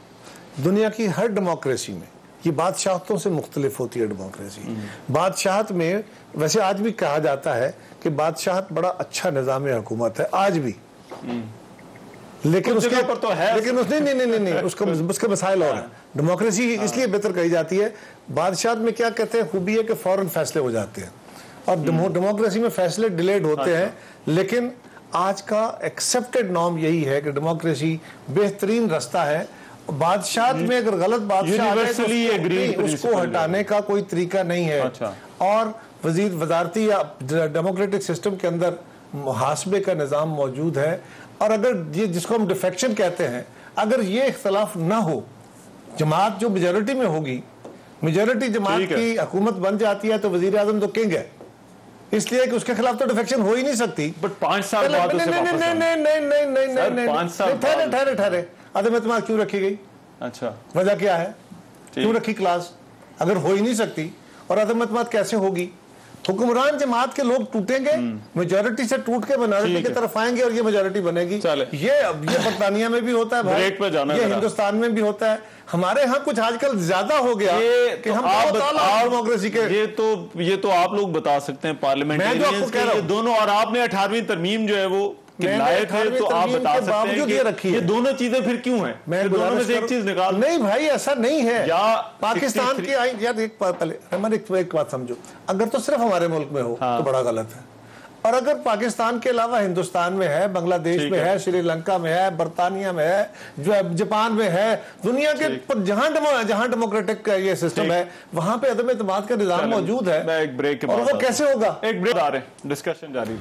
Speaker 4: दुनिया की हर डेमोक्रेसी में ये बादशाहतों से मुख्तलिफ होती है डेमोक्रेसी। बादशाहत में वैसे आज भी कहा जाता है कि बादशाहत बड़ा अच्छा निज़ाम हुकूमत है आज भी, लेकिन उसके ऊपर तो है, लेकिन नहीं उसके मसाइल और हैं। डेमोक्रेसी इसलिए बेहतर कही जाती है, बादशाहत में क्या कहते हैं खूबी है कि फौरन फैसले हो जाते हैं, और डेमोक्रेसी में फैसले डिलेड होते हैं। लेकिन आज का एक्सेप्टेड नॉर्म यही है कि डेमोक्रेसी बेहतरीन रास्ता है। बादशाह में अगर गलत बादशाह उसको हटाने का कोई तरीका नहीं है। और वजीर वजारती या डेमोक्रेटिक सिस्टम के अंदर मुहासबे का निज़ाम मौजूद है। और अगर ये जिसको हम डिफेक्शन कहते हैं, अगर ये इख्तलाफ ना हो, जमात जो मेजॉरिटी में होगी, मेजॉरिटी जमात की हुकूमत बन जाती है तो वजीर आजम तो किंग है, इसलिए कि उसके खिलाफ तो डिफेक्शन हो ही नहीं सकती।
Speaker 1: बट 5 साल बाद उसे वापस
Speaker 4: ठहरे ठहरे अदम एतमाद क्यों रखी गई?
Speaker 1: अच्छा,
Speaker 4: वजह क्या है, क्यों रखी क्लास? अगर हो ही नहीं सकती और अदम एतमाद कैसे होगी? हुक्मरान जमात के लोग टूटेंगे, मेजॉरिटी से टूट के माइनॉरिटी की तरफ आएंगे और ये मेजॉरिटी बनेगी। ये बर्तानिया में भी होता है भाई, ये हिंदुस्तान में भी होता है। हमारे यहाँ कुछ आजकल ज्यादा हो गया कि हम डेमोक्रेसी के
Speaker 1: ये तो आप लोग बता सकते हैं पार्लियामेंट के दोनों, और आपने 18वीं तरमीम जो है वो लाए थे, तो आप बता सकते हैं कि ये दोनों चीजें फिर क्यों हैं? मैं दोनों में से एक चीज निकाल।
Speaker 4: नहीं भाई, ऐसा नहीं है।
Speaker 1: या
Speaker 4: पाकिस्तान की आइन, यार एक बात पहले हमारे एक बात समझो, अगर तो सिर्फ हमारे मुल्क में हो तो बड़ा गलत है, और अगर पाकिस्तान के अलावा हिंदुस्तान में है, बांग्लादेश में है, श्रीलंका में है, बर्तानिया में है, जो जापान में है, दुनिया के जहां डेमोक्रेटिक ये सिस्टम है, वहां पे अदम एतमाद का निजाम मौजूद है।
Speaker 1: मैं एक ब्रेक के बाद,
Speaker 4: और वो कैसे होगा?
Speaker 1: एक ब्रेक आ रहे हैं, डिस्कशन जारी है।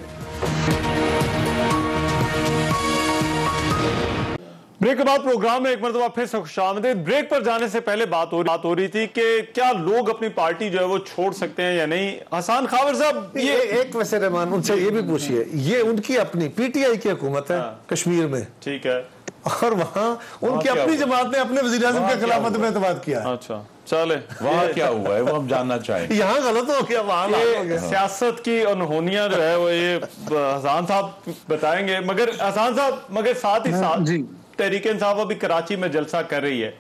Speaker 1: ब्रेक के बाद प्रोग्राम में एक मरतबा फिर से खुशामदीद। ब्रेक पर जाने से पहले बात हो रही थी कि क्या लोग अपनी पार्टी जो है वो छोड़ सकते हैं या नहीं। हसन खावर साहब,
Speaker 4: ये एक वैसे रहमान उनसे ये भी पूछिए, ये उनकी अपनी पीटीआई की हुकूमत है कश्मीर में,
Speaker 1: ठीक है,
Speaker 4: और वहाँ उनकी अपनी जमात ने अपने वज़ीर आज़म के खिलाफ अदम एतमाद किया।
Speaker 1: अच्छा, चले
Speaker 3: वहाँ क्या हुआ है वो हम जानना चाहेंगे।
Speaker 4: यहाँ गलत हो गया, वहाँ हो गया।
Speaker 1: सियासत की अनहोनियां जो है वो ये हसन साहब बताएंगे, मगर हसन साहब, मगर साथ ही साथ तहरीक इंसाफ अभी कराची में जलसा कर रही है।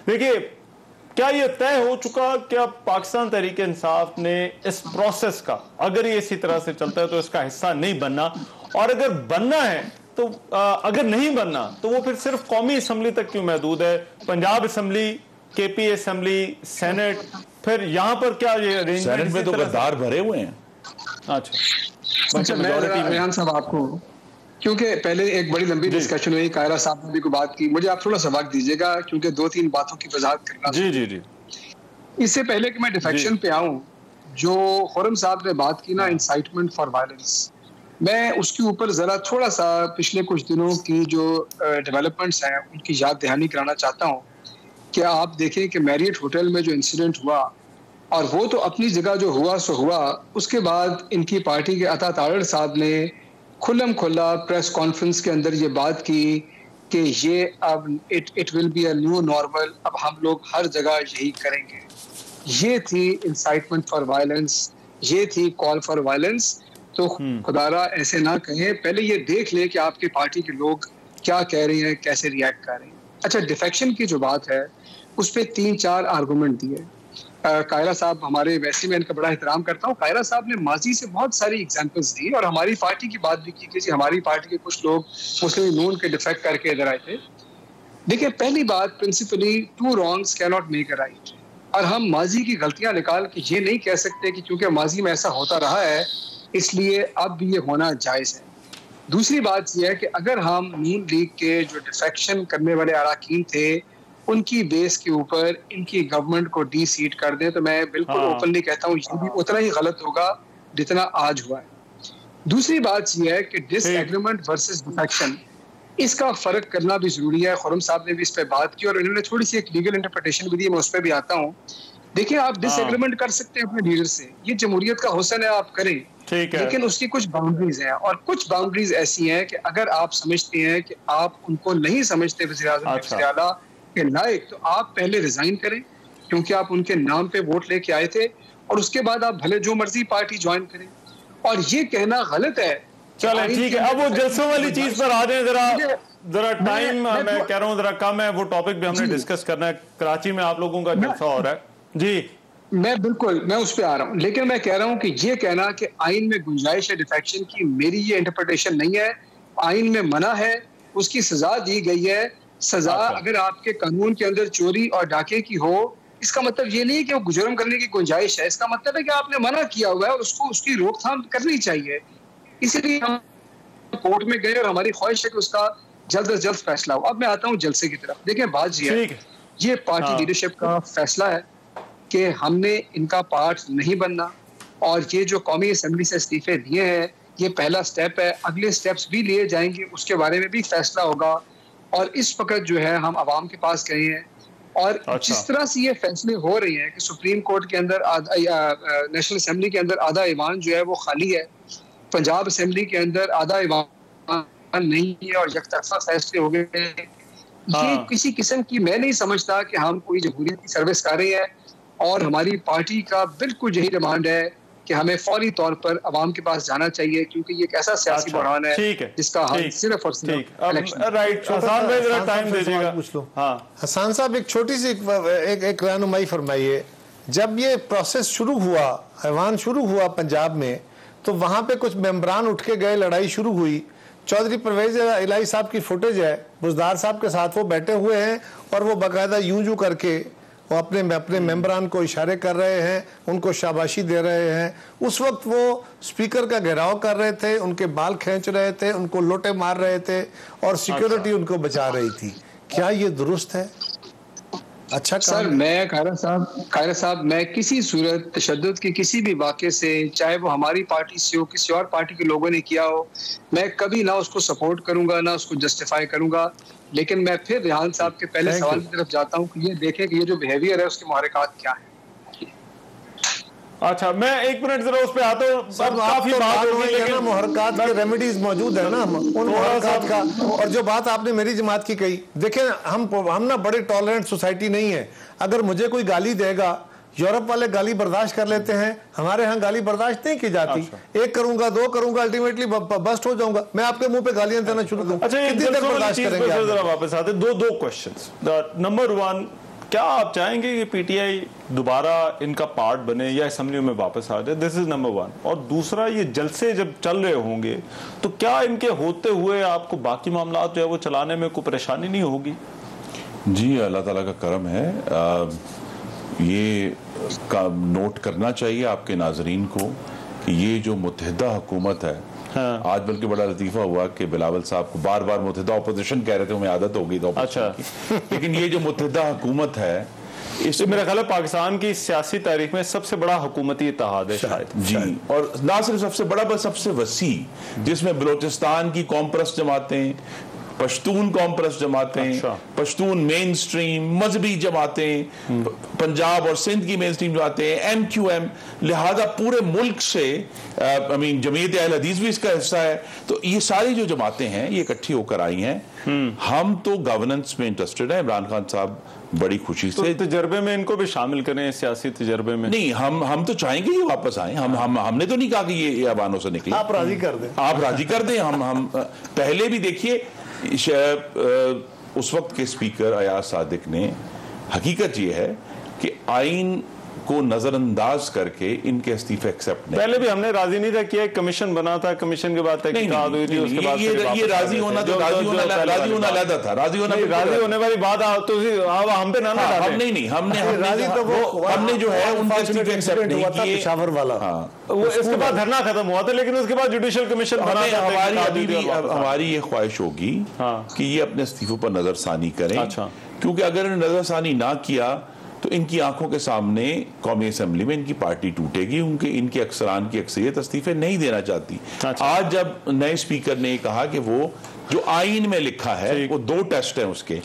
Speaker 1: देखिए, क्या ये तय हो चुका कि अब पाकिस्तान तहरीक इंसाफ ने इस प्रोसेस का, अगर ये इसी तरह से चलता है तो इसका हिस्सा नहीं बनना, और अगर बनना है तो अगर नहीं बनना तो वो फिर सिर्फ कौमी असम्बली तक क्यों महदूद है? Punjab assembly, KP assembly, senate, फिर यहाँ पर क्या ये
Speaker 3: अरेंजमेंट में तो गद्दार भरे हुए हैं।
Speaker 5: अच्छा, मैं साहब आपको, क्योंकि पहले एक बड़ी लंबी डिस्कशन हुई, कायरा साहब ने भी कोई बात की, मुझे आप थोड़ा सा वक्त दीजिएगा क्योंकि 2-3 बातों की वजाहत करना।
Speaker 1: जी।
Speaker 5: इससे पहले कि मैं डिफेक्शन पे आऊं, जो खुर्रम साहब ने बात की ना, इंसाइटमेंट फॉर वायलेंस, मैं उसके ऊपर जरा थोड़ा सा पिछले कुछ दिनों की जो डेवलपमेंट्स हैं उनकी याद दहानी कराना चाहता हूँ। कि आप देखें कि मैरियट होटल में जो इंसिडेंट हुआ, और वो तो अपनी जगह जो हुआ सो हुआ, उसके बाद इनकी पार्टी के अता तारड़ साहब ने खुल्लम खुल्ला प्रेस कॉन्फ्रेंस के अंदर ये बात की कि ये अब it will be a new normal, अब हम लोग हर जगह यही करेंगे। ये थी इंसाइटमेंट फॉर वायलेंस, ये थी कॉल फॉर वायलेंस। तो खुदारा ऐसे ना कहें, पहले ये देख ले कि आपकी पार्टी के लोग क्या कह रहे हैं, कैसे रिएक्ट कर रहे हैं। अच्छा, डिफेक्शन की जो बात है उस पर 3-4 आर्गूमेंट दिए। कायरा साहब हमारे, वैसे मैं इनका बड़ा एहतराम करता हूँ, कायरा साहब ने माजी से बहुत सारी एग्जांपल्स दी और हमारी पार्टी की बात भी की कि हमारी पार्टी के कुछ लोग मुस्लिम नून के डिफेक्ट करके इधर आए थे। देखिए, पहली बात, principally 2 wrongs cannot make a right, और हम माजी की गलतियां निकाल के ये नहीं कह सकते कि क्योंकि माजी में ऐसा होता रहा है इसलिए अब भी ये होना जायज़ है। दूसरी बात यह है कि अगर हम नून लीग के जो डिफेक्शन करने वाले अरकान थे उनकी बेस के ऊपर इनकी गवर्नमेंट को डी सीट कर दें, तो मैं बिल्कुल ओपनली कहता हूँ ये भी उतना ही गलत होगा जितना आज हुआ है। दूसरी बात यह है कि डिसएग्रीमेंट वर्सेस डिफेक्शन, इसका फर्क करना भी जरूरी है। खुर्रम साहब ने भी इस पर बात की और इन्होंने थोड़ी सी एक लीगल इंटरप्रिटेशन भी दी, मैं उस पर भी आता हूँ। देखिए, आप डिसएग्रीमेंट कर सकते हैं अपने लीडर से, ये जमहूरियत का हुस्न है, आप करें, लेकिन उसकी कुछ बाउंड्रीज हैं, और कुछ बाउंड्रीज ऐसी हैं कि अगर आप समझते हैं कि आप उनको नहीं समझते वज़ीर-ए-आज़म के लायक, तो आप पहले रिजाइन करें, क्योंकि आप उनके नाम पे वोट लेके आए थे, और उसके बाद आप भले जो मर्जी पार्टी ज्वाइन करें। और ये कहना गलत है।
Speaker 1: चलें, ठीक है, अब वो जलसों वाली चीज पर आ जाए, जरा टाइम मैं कह रहा हूँ जरा कम है, वो टॉपिक भी हमने डिस्कस करना है। कराची में आप लोगों का जलसा हो रहा है जी,
Speaker 5: मैं उस पर आ रहा हूँ, लेकिन मैं कह रहा हूँ कि ये कहना कि आइन में गुंजाइश है डिफेक्शन की, मेरी ये इंटरप्रिटेशन नहीं है। आइन में मना है, उसकी सजा दी गई है। सजा अगर आपके कानून के अंदर चोरी और डाके की हो, इसका मतलब ये नहीं है कि वो जुर्म करने की गुंजाइश है, इसका मतलब है कि आपने मना किया हुआ है और उसको उसकी रोकथाम करनी चाहिए। इसीलिए हम कोर्ट में गए और हमारी ख्वाहिश है कि उसका जल्द से जल्द फैसला हो। अब मैं आता हूँ जलसे की तरफ। देखिए, बात ये पार्टी लीडरशिप का फैसला है कि हमने इनका पार्ट नहीं बनना, और ये जो कौमी असम्बली से इस्तीफे दिए हैं ये पहला स्टेप है, अगले स्टेप्स भी लिए जाएंगे, उसके बारे में भी फैसला होगा। और इस वक्त जो है हम आवाम के पास गए हैं और जिस तरह से ये फैसले हो रहे हैं कि सुप्रीम कोर्ट के अंदर नेशनल असम्बली के अंदर आधा ईवान जो है वो खाली है, पंजाब असम्बली के अंदर आधा ईवान नहीं है और यकतरफा फैसले हो गए हैं, ये किसी किस्म की मैं नहीं समझता कि हम कोई जमहूरियत की सर्विस कर रहे हैं। और हमारी पार्टी का बिल्कुल यही डिमांड है कि हमें फौरी तौर पर अवाम के पास जाना चाहिए, क्योंकि ये एक ऐसा सियासी बहरान है जिसका हल सिर्फ और सिर्फ
Speaker 1: राइट। हसन भाई जरा टाइम दीजिएगा।
Speaker 4: पूछ लो। हसन साहब एक छोटी सी एक रहनुमाई फरमाइए, जब ये प्रोसेस शुरू हुआ, ऐवान शुरू हुआ पंजाब में, तो वहां पे कुछ मेंबरान उठ के गए, लड़ाई शुरू हुई, चौधरी परवेज इलाही साहब की फुटेज है, बुजदार साहब के साथ वो बैठे हुए हैं और वो बाकायदा यूं करके वो अपने मेंबरान को इशारे कर रहे हैं, उनको शाबाशी दे रहे हैं। उस वक्त वो स्पीकर का घेराव कर रहे थे, उनके बाल खींच रहे थे, उनको लोटे मार रहे थे और सिक्योरिटी उनको बचा रही थी। क्या ये दुरुस्त है? अच्छा
Speaker 5: सर, मैं कायरा साहब मैं किसी सूरत तशद्दुद के किसी भी वाक़े से, चाहे वो हमारी पार्टी से हो, किसी और पार्टी के लोगों ने किया हो, मैं कभी ना उसको सपोर्ट करूंगा ना उसको जस्टिफाई करूंगा। लेकिन मैं फिर रेहान साहब के पहले सवाल की तरफ जाता हूं कि ये देखें कि ये जो बिहेवियर है उसके मुहर्रिकात क्या है।
Speaker 1: अच्छा, मैं एक मिनट जरा उस पे आता हूँ। काफी बात हो गई, लेकिन
Speaker 4: मुहर्रिकात के रेमेडीज मौजूद है ना उन मुहर्रिकात का। और जो बात आपने मेरी जमात की कही, देखें हम ना बड़े टॉलरेंट सोसाइटी नहीं है। अगर मुझे कोई गाली देगा, यूरोप वाले गाली बर्दाश्त कर लेते हैं, हमारे यहाँ गाली बर्दाश्त नहीं की जाती। एक करूंगा, दो करूंगा, अल्टीमेटली बस्ट हो जाऊंगा। मैं आपके मुंह पे गालियां देना शुरू करूं।
Speaker 1: अच्छा, जरा वापस आते दो क्वेश्चंस। नंबर वन, क्या आप चाहेंगे कि पीटीआई दोबारा इनका पार्ट बने या असेंबली में वापस आ जाए? This is number one. और दूसरा, ये जलसे जब चल रहे होंगे तो क्या इनके होते हुए आपको बाकी मामला जो है वो चलाने में कोई परेशानी नहीं होगी?
Speaker 3: जी, अल्लाह ताला का करम है। ये नोट करना चाहिए आपके नाजरीन को कि ये जो मुत्तहिदा हुकूमत है, आज बल्कि बड़ा लतीफा हुआ कि बिलावल साहब को बार बार मुत्तहिदा ऑपोजिशन कह रहे थे, हमें आदत हो गई तो अच्छा लेकिन ये जो मुत्तहिदा हुकूमत है,
Speaker 1: इससे मेरा ख्याल है पाकिस्तान की सियासी तारीख में सबसे बड़ा हुकूमती इत्तेहाद है शायद।
Speaker 3: जी, और ना सिर्फ सबसे बड़ा बल्कि सबसे वसी, जिसमें बलोचिस्तान की कॉमप्रस जमातें, पश्तून कॉमप्रस जमातें, पश्तून मेन स्ट्रीम मजहबी जमातें, पंजाब और सिंध की मेन स्ट्रीम जमातें, MQM, लिहाजा पूरे मुल्क से जमीयत अहल हदीस भी इसका हिस्सा है। तो ये सारी जो जमातें हैं ये इकट्ठी होकर आई हैं। हम तो गवर्नेंस में इंटरेस्टेड है। इमरान खान साहब बड़ी खुशी से
Speaker 1: तजर्बे में इनको भी शामिल करें, सियासी तजर्बे में।
Speaker 3: नहीं, हम तो चाहेंगे ये वापस आए। हमने तो नहीं कहा कि ये अबानों से निकले।
Speaker 4: आप राजी कर दें,
Speaker 3: आप राजी कर दें। हम पहले भी देखिए, उस वक्त के स्पीकर अयाज सादिक ने, हकीकत ये है कि आइन को नजरअंदाज करके इनके इस्तीफे एक्सेप्ट नहीं।
Speaker 1: पहले भी हमने राजी नहीं था किया, कमिशन बना था, कमिशन के बाद तहकीकात हुई थी, उसके बाद
Speaker 3: ये राजी होना तो राजी होना अलग था। राजी
Speaker 1: होने वाली बात तो हम पे ना
Speaker 3: हमने जो है उनके इस्तीफे एक्सेप्ट नहीं किए।
Speaker 4: पेशावर वाला,
Speaker 1: वो इसके बाद धरना खत्म हुआ था, लेकिन उसके बाद जुडिशियल कमीशन बना था।
Speaker 3: हमारी ये ख्वाहिश होगी कि ये अपने इस्तीफों पर नजरसानी करें, क्योंकि अगर नजरसानी ना किया तो इनकी आंखों के सामने कौमी असेंबली में इनकी पार्टी टूटेगी। उनके अक्सरान की अक्सरियत इस्तीफे नहीं देना चाहती। आज जब नए स्पीकर ने कहा कि वो जो आईन में लिखा है वो दो टेस्ट हैं उसके,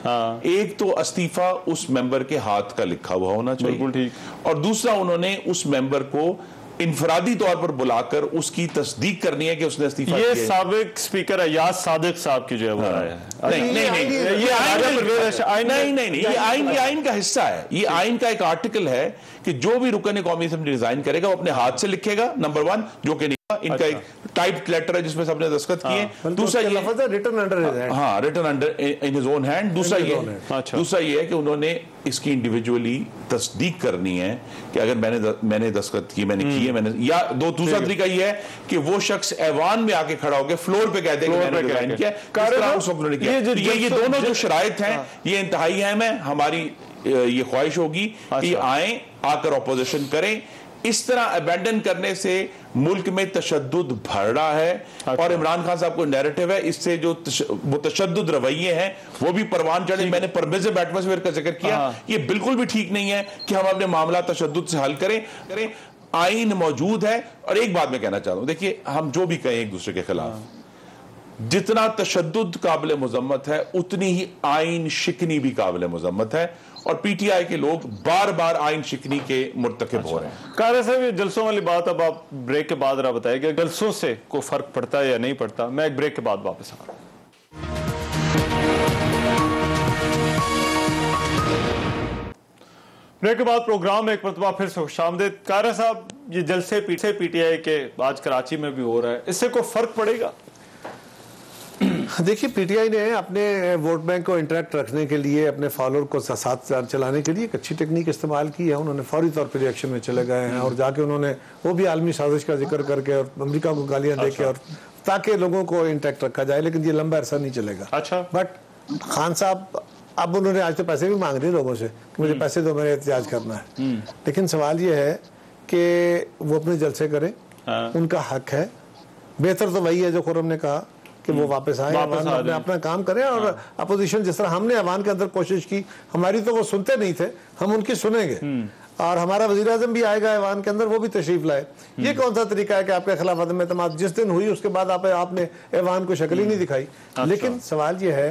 Speaker 3: एक तो इस्तीफा उस मेंबर के हाथ का लिखा हुआ होना चाहिए, बिल्कुल ठीक, और दूसरा उन्होंने उस मेंबर को इनफरादी तौर पर बुलाकर उसकी तस्दीक करनी है कि उसने इस्तीफा किया।
Speaker 1: ये साबिक स्पीकर अयाज सादिक साहब की जो है वो राय है।
Speaker 3: ये आइन का हिस्सा है। ये आइन का एक आर्टिकल है कि जो भी रुकन कौमी असेंबली रिजाइन करेगा वो अपने हाथ से लिखेगा, नंबर वन, जो कि इनका एक टाइप्ड लेटर है जिसमें सबने दस्तखत किए। दूसरा ये
Speaker 4: written under
Speaker 3: in his own hand. दूसरा ये है कि उन्होंने इसकी इंडिविजुअली तस्दीक करनी है कि अगर मैंने दस्तखत की, मैंने की है, मैंने, या दूसरा तरीका ये है कि वो शख्स ऐवान में आके खड़ा होकर फ्लोर पे कहते हैं कि मैंने रिजाइन किया। उस वक्त किया। ये दोनों जो शराइत हैं ये इंतहाई अहम है। हमारी ये ख्वाहिश होगी कि आए, आकर ऑपोजिशन करें। इस तरह अबैंडन करने से मुल्क में तशद्दुद बढ़ रहा है और इमरान खान साहब को नैरेटिव है, इससे जो वो तशद्दुद रवैये हैं वो भी परवान चढ़े। मैंने परमिसिव एटमॉस्फेयर का जिक्र किया, ये बिल्कुल भी ठीक नहीं है कि हम अपने मामला तशद्दुद से हल करें। आइन मौजूद है। और एक बात मैं कहना चाहता हूं, देखिए हम जो भी कहें एक दूसरे के खिलाफ, जितना तशद्दुद काबिल मुजम्मत है उतनी ही आइन शिकनी भी काबिल मुजम्मत है, और पीटीआई के लोग बार बार आइन शिकनी के मुर्तकिब हो रहे हैं।
Speaker 1: कारे साहब, ये जलसों वाली बात अब आप ब्रेक के बाद जरा बताइए, जलसों से कोई फर्क पड़ता है या नहीं पड़ता? मैं एक ब्रेक के बाद वापस आ रहा हूं। ब्रेक के बाद प्रोग्राम में एक मरतबा फिर से खुशामदीद। कारा साहब, ये जलसे पीटीआई के आज कराची में भी हो रहा है, इससे कोई फर्क पड़ेगा?
Speaker 4: देखिए, पीटीआई ने अपने वोट बैंक को इंटरेक्ट रखने के लिए, अपने फॉलोअर को साथ चलाने के लिए एक अच्छी टेक्निक इस्तेमाल की है। उन्होंने फौरी तौर पर रिएक्शन में चले गए हैं और जाके उन्होंने वो भी आलमी साजिश का जिक्र करके और अमेरिका को गालियां देके, और ताकि लोगों को इंटरेक्ट रखा जाए, लेकिन ये लंबा अरसा नहीं चलेगा।
Speaker 1: अच्छा,
Speaker 4: बट खान साहब अब उन्होंने आज तो पैसे भी मांग रहे लोगों से कि मुझे पैसे दो, मेरा एहतजाज करना है। लेकिन सवाल ये है कि वो अपने जलसे करें, उनका हक है। बेहतर तो वही है जो खुर्रम ने कहा कि वो वापस आए, अपने अपना काम करें। और अपोजिशन जिस तरह हमने अवान के अंदर कोशिश की, हमारी तो वो सुनते नहीं थे, हम उनकी सुनेंगे। और हमारा वज़ीर आज़म भी आएगा ऐवान के अंदर, वो भी तशरीफ लाए। ये कौन सा तरीका है कि आपके खिलाफ अदम एतमाद जिस दिन हुई उसके बाद आपने ऐवान को शक्ल ही नहीं दिखाई? लेकिन सवाल ये है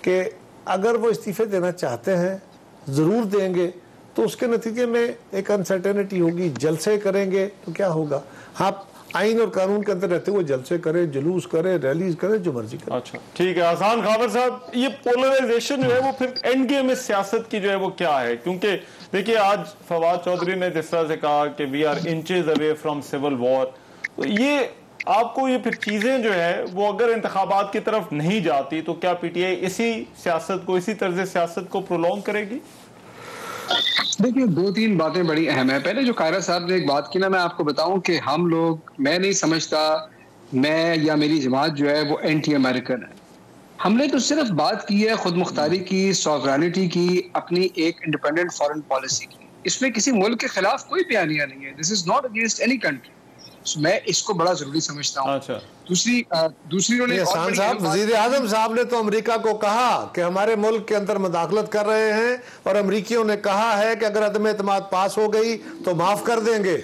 Speaker 4: कि अगर वो इस्तीफे देना चाहते हैं, जरूर देंगे, तो उसके नतीजे में एक अनसर्टेनिटी होगी। जलसे करेंगे तो क्या होगा? हाँ, आइन और कानून के अंदर रहते हुए जलसे करें, जुलूस करें, रैलीज करें, जो मर्जी करें।
Speaker 1: अच्छा, ठीक है। आसान खाबर साहब, ये पोलराइजेशन जो है वो फिर एंड गेम में सियासत की जो है वो क्या है? क्योंकि देखिए, आज फवाद चौधरी ने जिस तरह से कहा कि we are inches away from civil war, तो ये आपको ये फिर चीजें जो है वो अगर इंतखाबात की तरफ नहीं जाती तो क्या पीटीआई इसी सियासत को, इसी तर्ज सियासत को प्रोलॉन्ग करेगी?
Speaker 5: देखिए, दो तीन बातें बड़ी अहम है। पहले जो कायरा साहब ने एक बात की ना, मैं आपको बताऊं कि हम लोग, मैं नहीं समझता मैं या मेरी जमात जो है वो एंटी अमेरिकन है। हमने तो सिर्फ बात की है खुद मुख्तारी की, सॉवरेनिटी की, अपनी एक इंडिपेंडेंट फॉरेन पॉलिसी की। इसमें किसी मुल्क के खिलाफ कोई बयानिया नहीं है। This is not against any country. मैं इसको बड़ा जरूरी समझता हूँ।
Speaker 1: अच्छा,
Speaker 5: दूसरी
Speaker 4: साहब, वजीर आजम साहब ने तो अमेरिका को कहा कि हमारे मुल्क के अंदर मुदाखलत कर रहे हैं, और अमरीकियों ने कहा है कि अगर अदम एतमाद पास हो गई तो माफ कर देंगे।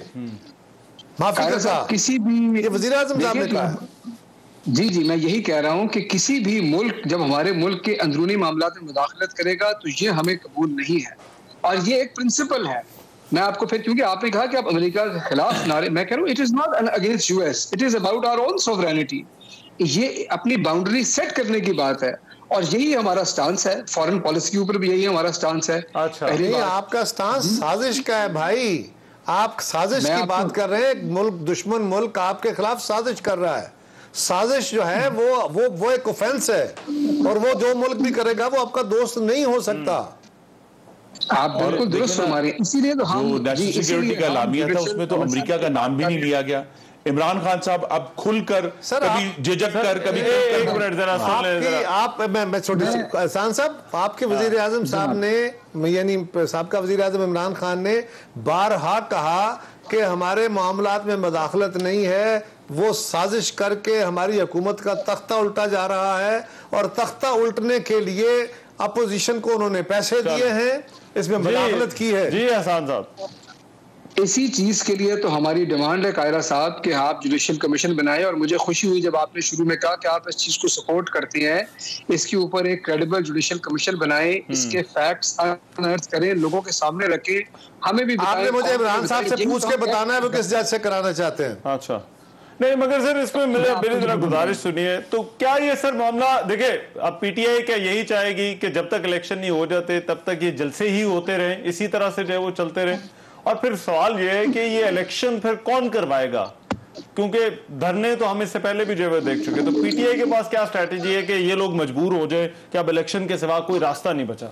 Speaker 4: माफी के साथ
Speaker 5: किसी भी,
Speaker 4: ये वजीर आजम साहब ने कहा।
Speaker 5: जी, मैं यही कह रहा हूँ कि किसी भी मुल्क जब हमारे मुल्क के अंदरूनी मामलात में मुदाखलत करेगा तो ये हमें कबूल नहीं है, और ये एक प्रिंसिपल है। मैं आपको फिर, क्योंकि आपने कहा कि आप अमेरिका के खिलाफ नारे, मैं कह रहा हूँ it is not against US, it is about our own sovereignty. ये अपनी बाउंड्री सेट करने की बात है, और यही हमारा स्टांस है। फॉरेन पॉलिसी के ऊपर भी यही हमारा स्टांस है।
Speaker 1: अच्छा,
Speaker 4: नहीं, आपका स्टांस साजिश का है भाई। आप साजिश की बात कर रहे हैं। मुल्क, दुश्मन मुल्क आपके खिलाफ साजिश कर रहा है। साजिश जो है वो एक ऑफेंस है, और वो जो मुल्क भी करेगा वो आपका दोस्त नहीं हो सकता।
Speaker 5: आप बिल्कुल दुरुस्त फरमा रहे हैं। इसीलिए तो हम
Speaker 3: नेशनल सिक्योरिटी का लामिया था, उसमें तो अमेरिका का नाम भी नहीं लिया गया। इमरान खान साहब अब खुलकर, कभी झिझक कर, कभी
Speaker 4: मैं छोटी सी एहसान साहब, आपके वजीर आजम साहब ने, यानी साबका वजीर आजम इमरान खान ने बारहा कहा कि हमारे मामलात में मुदाखलत नहीं है, वो साजिश करके हमारी हुकूमत का तख्ता उल्टा जा रहा है, और तख्ता उल्टने के लिए अपोजिशन को उन्होंने पैसे दिए हैं, इसमें मुदाखलत की है।
Speaker 1: जी हसन साहब,
Speaker 5: इसी चीज के लिए तो हमारी डिमांड है कायरा साहब कि आप जुडिशियल कमीशन बनाए, और मुझे खुशी हुई जब आपने शुरू में कहा कि आप इस चीज को सपोर्ट करते हैं। इसके ऊपर एक क्रेडिबल जुडिशियल कमीशन बनाए, इसके फैक्ट्स अनअर्थ करें, लोगों के सामने रखें, हमें भी
Speaker 4: आपने मुझे इमरान साहब से पूछ के बताना है वो किस जज से कराना चाहते हैं।
Speaker 1: अच्छा, नहीं मगर सर इसमें मेरी जरा गुजारिश सुनिए, तो क्या ये सर मामला, देखिए अब पीटीआई क्या यही चाहेगी कि जब तक इलेक्शन नहीं हो जाते तब तक ये जलसे ही होते रहे, इसी तरह से जो है वो चलते रहे? और फिर सवाल ये है कि ये इलेक्शन फिर कौन करवाएगा? क्योंकि धरने तो हम इससे पहले भी जो है देख चुके, तो पीटीआई के पास क्या स्ट्रैटेजी है कि ये लोग मजबूर हो जाए कि अब इलेक्शन के सिवा कोई रास्ता नहीं बचा?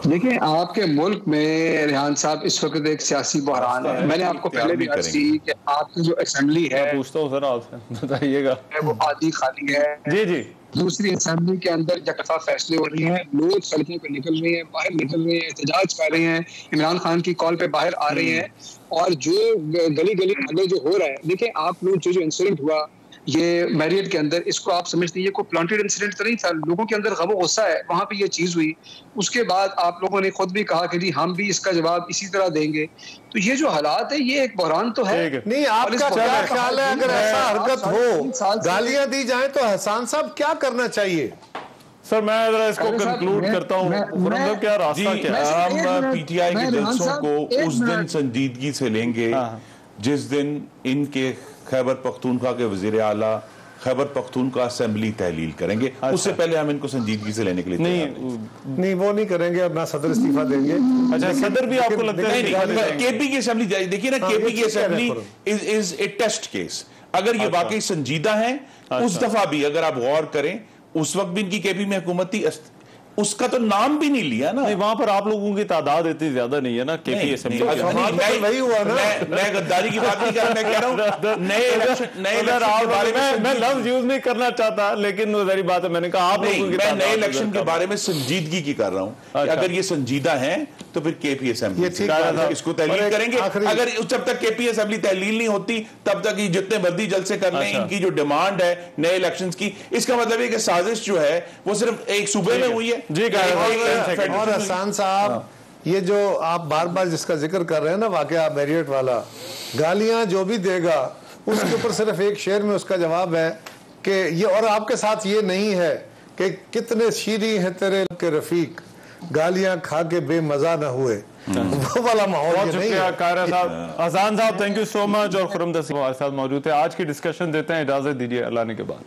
Speaker 5: देखिए, आपके मुल्क में रेहान साहब इस वक्त एक सियासी बहरान है। मैंने आपको पहले भी अर्ज की कि आपकी जो असेंबली है,
Speaker 1: पूछता हूँ सर आपसे, बताइएगा,
Speaker 5: वो आधी खाली है।
Speaker 1: जी।
Speaker 5: दूसरी असेंबली के अंदर यकदफा फैसले हो रहे हैं, लोग सड़कों पर निकल रहे हैं, बाहर निकल रहे हैं, एहतजाज कर रहे हैं, इमरान खान की कॉल पे बाहर आ रहे हैं, और जो गली गली हल्ले जो हो रहा है, देखिए आप लोग जो इंसिडेंट हुआ ये मैरियट के अंदर, इसको आप समझते हैं ये कोई प्लांटेड इंसिडेंट तो नहीं था, लोगों के अंदर गम गुस्सा है, वहां पे ये चीज हुई। उसके बाद आप लोगों ने खुद भी कहा कि जी हम भी इसका जवाब इसी तरह देंगे। तो ये जो हालात है ये एक बहरान तो है।
Speaker 4: नहीं, आपका क्या ख्याल है अगर ऐसा हरकत हो, गालियां दी जाए तो एहसान साहब क्या करना चाहिए?
Speaker 1: सर मैं जरा इसको कंक्लूड करता हूँ, क्या रास्ता क्या है?
Speaker 3: हम पीटीआई के जलसों को उस दिन संजीदगी से लेंगे जिस दिन इनके खैबर पख्तूनख्वा के वजीर आला खैबर पख्तूनख्वा असेंबली तहलील करेंगे। उससे पहले हम इनको संजीदगी से लेने के लिए
Speaker 4: नहीं वो नहीं करेंगे और ना सदर इस्तीफा देंगे।
Speaker 1: अच्छा, सदर भी आपको लगता है?
Speaker 3: केपी की असेंबली देखिए ना, केपी की assembly is a test case. अगर ये वाकई संजीदा है, उस दफा भी अगर आप गौर करें, उस वक्त भी इनकी केपी में हुकूमत थी, उसका तो नाम भी नहीं लिया ना।
Speaker 1: नहीं, वहां पर आप लोगों की तादाद इतनी ज्यादा नहीं है ना केपी असेंबली।
Speaker 4: वही हुआ ना,
Speaker 3: मैं गद्दारी की बात नहीं कर रहा, मैं कह रहा हूं नए इलेक्शन
Speaker 1: बारे में मैं लफ्ज यूज नहीं करना चाहता, लेकिन वो सारी बात है, मैंने कहा आप लोगों की,
Speaker 3: मैं नए इलेक्शन के बारे में संजीदगी की कर रहा हूं। अगर ये संजीदा है तो फिर केपी असेंबली इसको तहलील करेंगे। अगर जब तक केपी असेंबली तहलील नहीं होती तब तक ये जितने मर्जी जलसे कर लें, इनकी जो डिमांड है नए इलेक्शन की, इसका मतलब है कि साजिश जो है वो सिर्फ एक सूबे में हुई है।
Speaker 1: जी
Speaker 4: और हसन साहब, ये जो आप बार बार जिसका जिक्र कर रहे हैं ना, वाकया मैरियट वाला, गालियां जो भी देगा उसके ऊपर सिर्फ एक शेर में उसका जवाब है कि ये, और आपके साथ ये नहीं है कि कितने शीरी हैं तेरे के रफीक, गालियां खा के बेमजा न हुए, वो वाला माहौल नहीं है।
Speaker 1: कायरा साहब, अजान साहब, थैंक यू सो मच, और खुरम दस्ती हमारे साथ मौजूद है। आज की डिस्कशन देते हैं, इजाजत दीजिए अल्लाह ने के बाद।